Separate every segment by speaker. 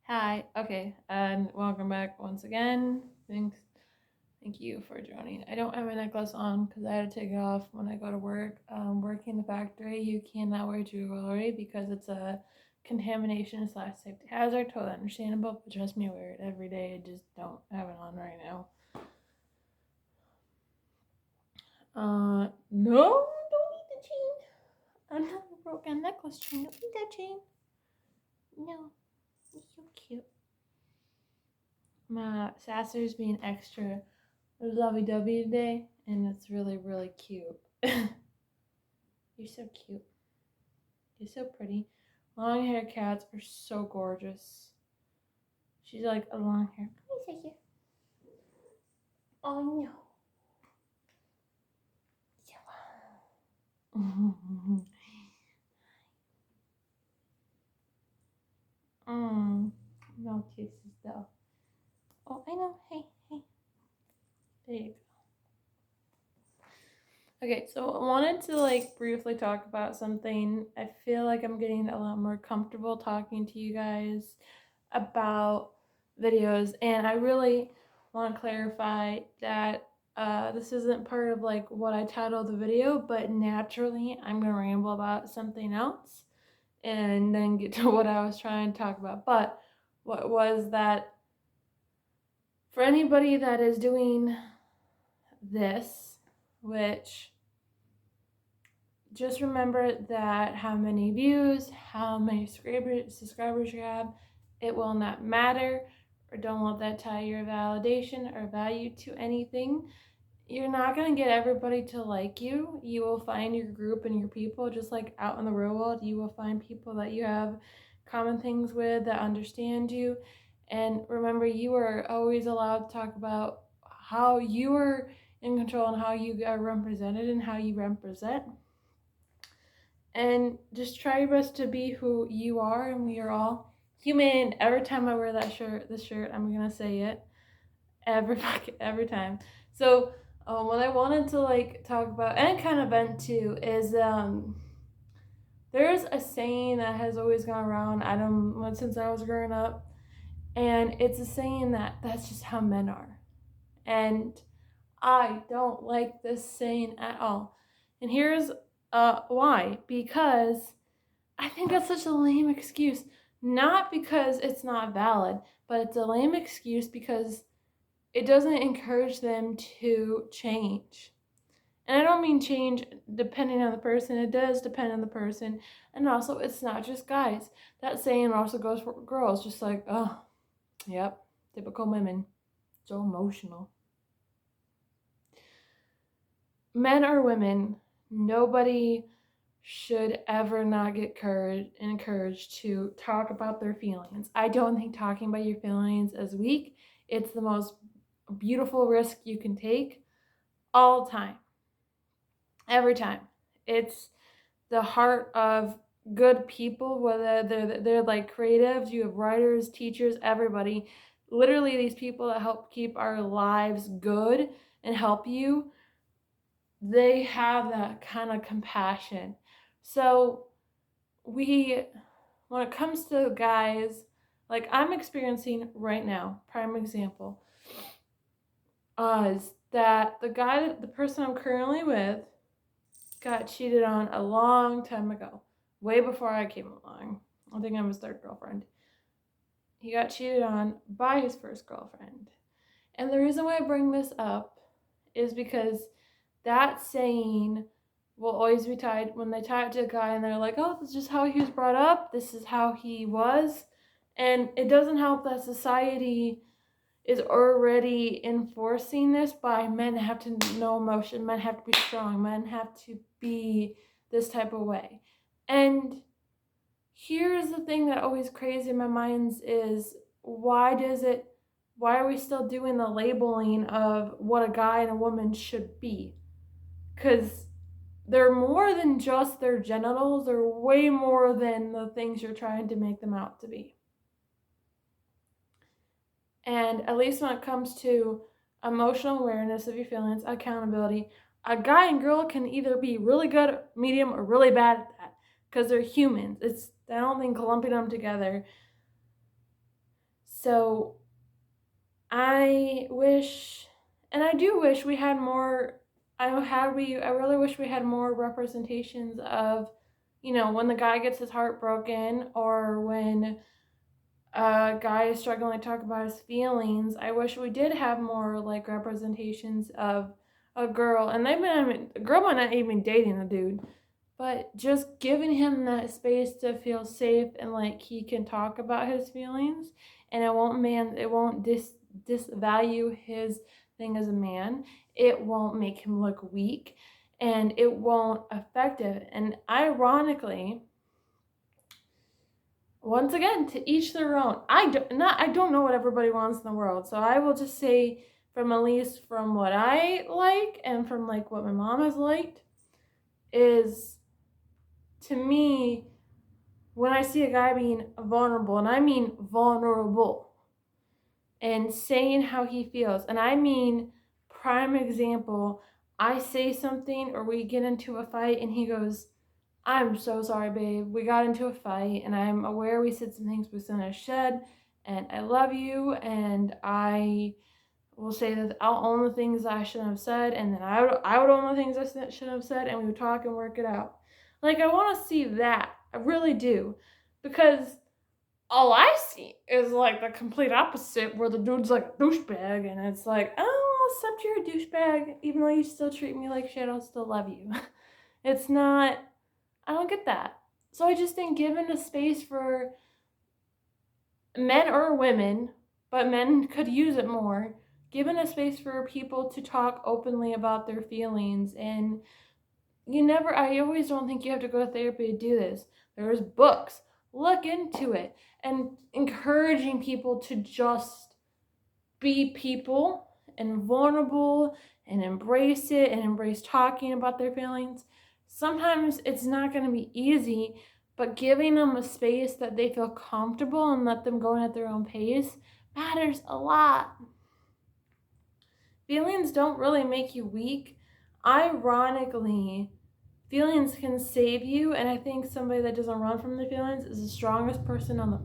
Speaker 1: Hi, okay, and welcome back once again. Thank you for joining. I don't have a necklace on because I had to take it off when I go to work. Working in the factory, you cannot wear jewelry because it's a contamination slash safety hazard. Totally understandable, but trust me, I wear it every day. I just don't have it on right now. No, don't eat the chain. Another broken necklace chain. Don't eat that chain. No, it's so cute. My Sasser's being extra lovey-dovey today, and it's really, really cute. You're so cute. You're so pretty. Long hair cats are so gorgeous. She's like a long hair. Come here, here. Oh no. No kisses though. Oh, I know. Hey, hey. There you go. Okay, so I wanted to briefly talk about something. I feel like I'm getting a lot more comfortable talking to you guys about videos, and I really want to clarify that this isn't part of what I titled the video, but naturally I'm gonna ramble about something else and then get to what I was trying to talk about. But what was that for anybody that is doing this, which just remember that how many views, how many subscribers you have, it will not matter, or don't let that tie your validation or value to anything. You're not going to get everybody to like you. You will find your group and your people, just like out in the real world. You will find people that you have common things with, that understand you. And remember, you are always allowed to talk about how you are in control and how you are represented and how you represent, and just try your best to be who you are. And we are all human. Every time I wear this shirt, I'm gonna say it every time. So what I wanted to talk about and kind of vent to is there's a saying that has always gone around. I don't since I was growing up, and it's a saying that's just how men are, and I don't like this saying at all. And here's why. Because I think that's such a lame excuse. Not because it's not valid, but it's a lame excuse because it doesn't encourage them to change. And I don't mean change depending on the person, it does depend on the person. And also, it's not just guys. That saying also goes for girls, just like, oh, yep, typical women. So emotional. Men or women, nobody should ever not get encouraged to talk about their feelings. I don't think talking about your feelings is weak. It's the most beautiful risk you can take all the time. Every time. It's the heart of good people, whether they're like creatives, you have writers, teachers, everybody. Literally these people that help keep our lives good and help you, they have that kind of compassion. So we when it comes to guys, like I'm experiencing right now, prime example, is that the person I'm currently with got cheated on a long time ago, way before I came along. I think I'm his third girlfriend. He got cheated on by his first girlfriend. And the reason why I bring this up is because that saying will always be tied when they tie it to a guy and they're like, oh, this is just how he was brought up, this is how he was. And it doesn't help that society is already enforcing this by men have to know emotion, men have to be strong, men have to be this type of way. And here's the thing that always crazy in my mind is why are we still doing the labeling of what a guy and a woman should be? Because they're more than just their genitals, they're way more than the things you're trying to make them out to be. And at least when it comes to emotional awareness of your feelings, accountability, a guy and girl can either be really good, medium, or really bad at that because they're humans. I don't think lumping them together So I wish, and I do wish we had more. I really wish we had more representations of, when the guy gets his heart broken, or when a guy is struggling to talk about his feelings. I wish we did have more like representations of a girl, and a girl might not even dating the dude, but just giving him that space to feel safe and like he can talk about his feelings, and it won't disvalue his thing as a man. It won't make him look weak, and it won't affect it. And ironically, once again, to each their own. I don't know what everybody wants in the world, so I will just say, from at least from what I like and from like what my mom has liked, is, to me, when I see a guy being vulnerable, and I mean vulnerable, and saying how he feels, and I mean, prime example, I say something or we get into a fight and he goes, "I'm so sorry, babe. We got into a fight, and I'm aware we said some things we shouldn't have said, and I love you, and I will say that I'll own the things I shouldn't have said, and then I would own the things I shouldn't have said, and we would talk and work it out." Like, I want to see that. I really do. Because all I see is like the complete opposite, where the dude's like a douchebag, and it's like, oh, I'll accept you're a douchebag, even though you still treat me like shit, I'll still love you. It's not, I don't get that. So I just think giving a space for men or women, but men could use it more, giving a space for people to talk openly about their feelings. And I always don't think you have to go to therapy to do this. There's books. Look into it. And encouraging people to just be people and vulnerable and embrace it and embrace talking about their feelings. Sometimes it's not going to be easy, but giving them a space that they feel comfortable and let them go in at their own pace matters a lot. Feelings don't really make you weak. Ironically, feelings can save you, and I think somebody that doesn't run from their feelings is the strongest person on the...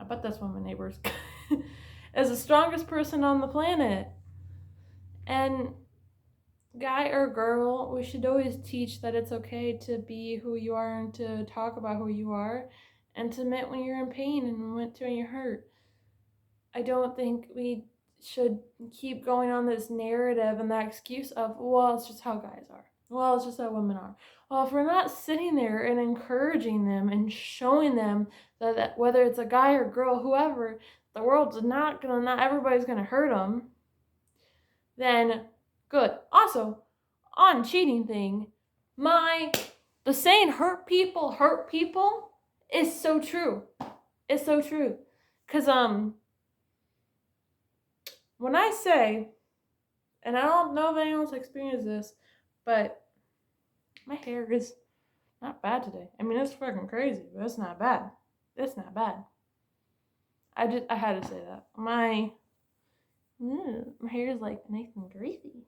Speaker 1: I bet that's one of my neighbors. Is the strongest person on the planet. And guy or girl, we should always teach that it's okay to be who you are and to talk about who you are and to admit when you're in pain and when you're hurt. I don't think we should keep going on this narrative and that excuse of, well, it's just how guys are. Well, it's just how women are. Well, if we're not sitting there and encouraging them and showing them that whether it's a guy or girl, whoever, the world's not everybody's gonna hurt them, then good. Also, on cheating thing, the saying hurt people is so true. It's so true. Cause when I say, and I don't know if anyone's experienced this, but my hair is not bad today. I mean, it's fucking crazy, but it's not bad. It's not bad. I had to say that. My hair is like nice and greasy.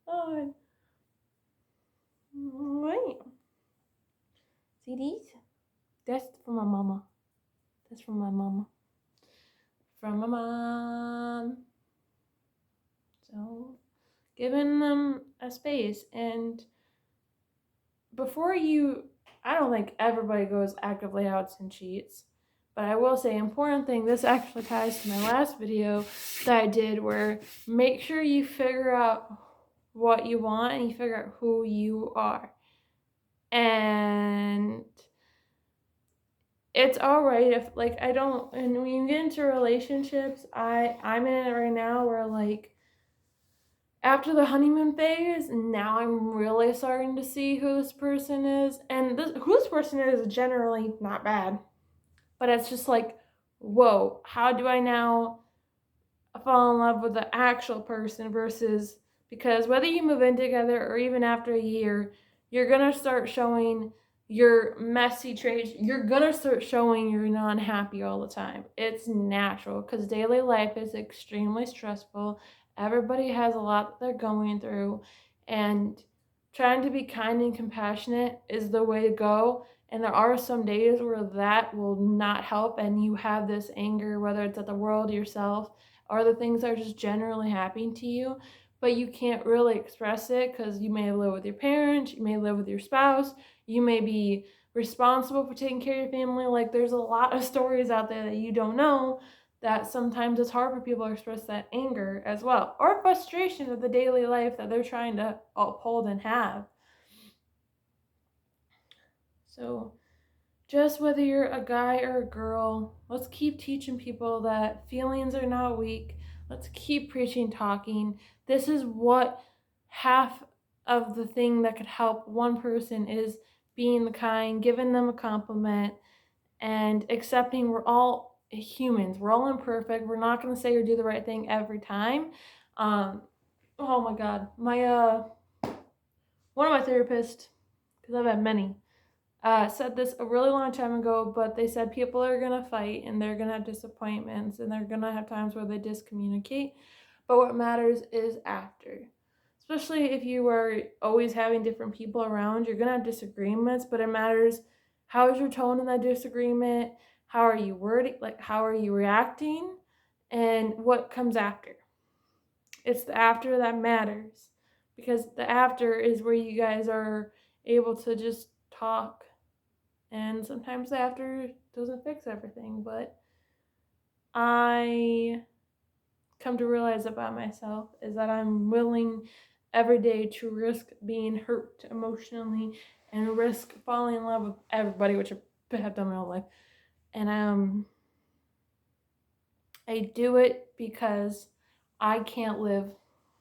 Speaker 1: Oh, wait. See these? That's from my mama. That's from my mama. From my mom. So, giving them a space. And I don't think everybody goes actively out and cheats. But I will say, important thing, this actually ties to my last video that I did, where make sure you figure out what you want and you figure out who you are. And it's all right if, like, and when you get into relationships, I'm in it right now where, like, after the honeymoon phase, now I'm really starting to see who this person is. And who this person is generally not bad. But it's just like, whoa, how do I now fall in love with the actual person versus... Because whether you move in together or even after a year, you're going to start showing your messy traits. You're going to start showing you're not happy all the time. It's natural because daily life is extremely stressful. Everybody has a lot that they're going through. And trying to be kind and compassionate is the way to go. And there are some days where that will not help, and you have this anger, whether it's at the world, yourself, or the things that are just generally happening to you, but you can't really express it because you may live with your parents, you may live with your spouse, you may be responsible for taking care of your family. Like, there's a lot of stories out there that you don't know, that sometimes it's hard for people to express that anger as well, or frustration of the daily life that they're trying to uphold and have. So just whether you're a guy or a girl, let's keep teaching people that feelings are not weak. Let's keep preaching, talking. This is what half of the thing that could help one person is being kind, giving them a compliment, and accepting we're all humans. We're all imperfect. We're not going to say or do the right thing every time. Oh my God. One of my therapists, because I've had many, said this a really long time ago, but they said people are going to fight and they're going to have disappointments and they're going to have times where they discommunicate. But what matters is after. Especially if you are always having different people around, you're going to have disagreements, but it matters how is your tone in that disagreement? How are you wording? Like, how are you reacting? And what comes after? It's the after that matters, because the after is where you guys are able to just talk. And sometimes the after doesn't fix everything, but I come to realize about myself is that I'm willing every day to risk being hurt emotionally and risk falling in love with everybody, which I have done my whole life. And I do it because I can't live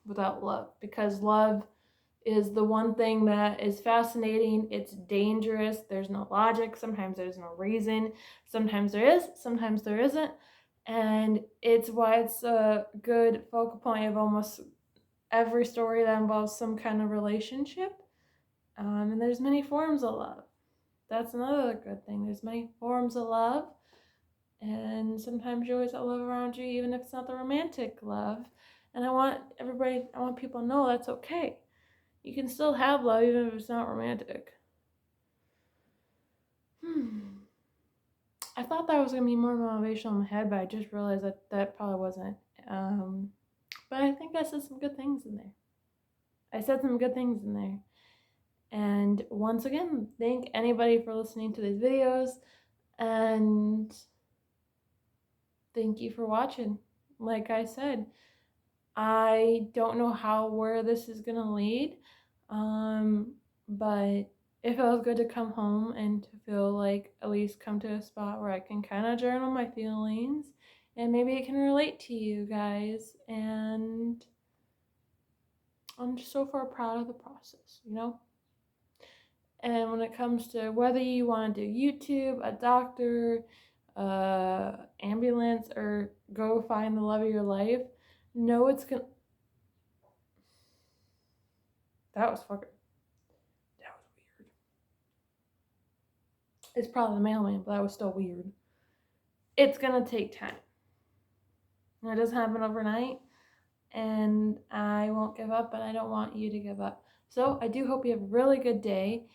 Speaker 1: without love, because love is the one thing that is fascinating. It's dangerous. There's no logic. Sometimes there's no reason. Sometimes there is. Sometimes there isn't. And it's why it's a good focal point of almost every story that involves some kind of relationship. And there's many forms of love. That's another good thing. There's many forms of love. And sometimes you always have love around you, even if it's not the romantic love. And I want people to know that's okay. You can still have love even if it's not romantic. I thought that was going to be more motivational in my head, but I just realized that probably wasn't. But I think I said some good things in there. And once again, thank anybody for listening to these videos. And thank you for watching. Like I said, I don't know where this is going to lead. But it feels good to come home and to feel like at least come to a spot where I can kind of journal my feelings and maybe it can relate to you guys. And I'm just so far proud of the process, you know? And when it comes to whether you want to do YouTube, a doctor, ambulance, or go find the love of your life, know it's gonna. That was weird. It's probably the mailman, but that was still weird. It's gonna take time. And it doesn't happen overnight. And I won't give up, and I don't want you to give up. So I do hope you have a really good day.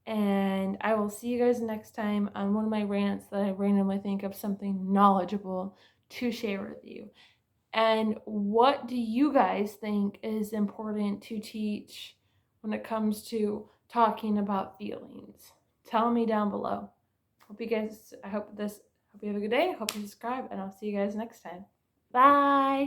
Speaker 1: And I will see you guys next time on one of my rants that I randomly think of something knowledgeable to share with you. And what do you guys think is important to teach when it comes to talking about feelings? Tell me down below. I hope you have a good day. Hope you subscribe, and I'll see you guys next time. Bye.